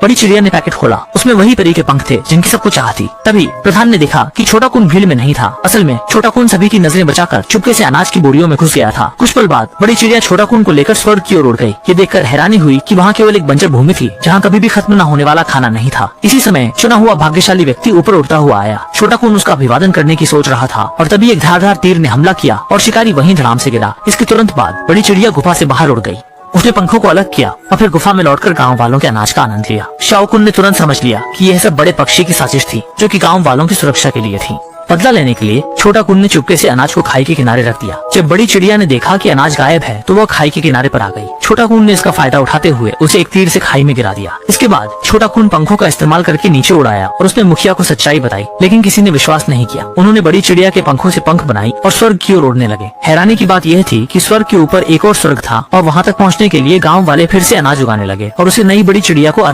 बड़ी चिड़िया ने पैकेट खोला। उसमें वही परी के पंख थे जिनकी सबको चाह थी। तभी प्रधान ने देखा कि छोटा कून भीड़ में नहीं था। असल में छोटा कून सभी की नजरें बचाकर चुपके से अनाज की बोरियों में घुस गया था। कुछ पल बाद बड़ी चिड़िया छोटा कून को लेकर स्वर्ग की ओर उड़ गई। ये देखकर हैरानी हुई कि वहाँ केवल एक बंजर भूमि थी जहाँ कभी भी खत्म न होने वाला खाना नहीं था। इसी समय चुना हुआ भाग्यशाली व्यक्ति ऊपर उड़ता हुआ आया। छोटा कून उसका अभिवादन करने की सोच रहा था और तभी एक धारदार तीर ने हमला किया और शिकारी वहीं धड़ाम से गिरा। इसके तुरंत बाद बड़ी चिड़िया गुफा से बाहर उड़ गई। उसने पंखों को अलग किया और फिर गुफा में लौटकर गांव वालों के अनाज का आनंद लिया। शाओकुन ने तुरंत समझ लिया कि यह सब बड़े पक्षी की साजिश थी जो कि गांव वालों की सुरक्षा के लिए थी। बदला लेने के लिए छोटा कुन ने चुपके से अनाज को खाई के किनारे रख दिया। जब बड़ी चिड़िया ने देखा कि अनाज गायब है तो वह खाई के किनारे पर आ गई। छोटा कुन ने इसका फायदा उठाते हुए उसे एक तीर से खाई में गिरा दिया। इसके बाद छोटा कुन पंखों का इस्तेमाल करके नीचे उड़ाया और उसने मुखिया को सच्चाई बताई, लेकिन किसी ने विश्वास नहीं किया। उन्होंने बड़ी चिड़िया के पंखों से पंख बनाई और स्वर्ग की ओर उड़ने लगे। हैरानी की बात यह थी कि स्वर्ग के ऊपर एक और स्वर्ग था और वहाँ तक पहुँचने के लिए गाँव वाले फिर से अनाज उगाने लगे और उसे नई बड़ी चिड़िया को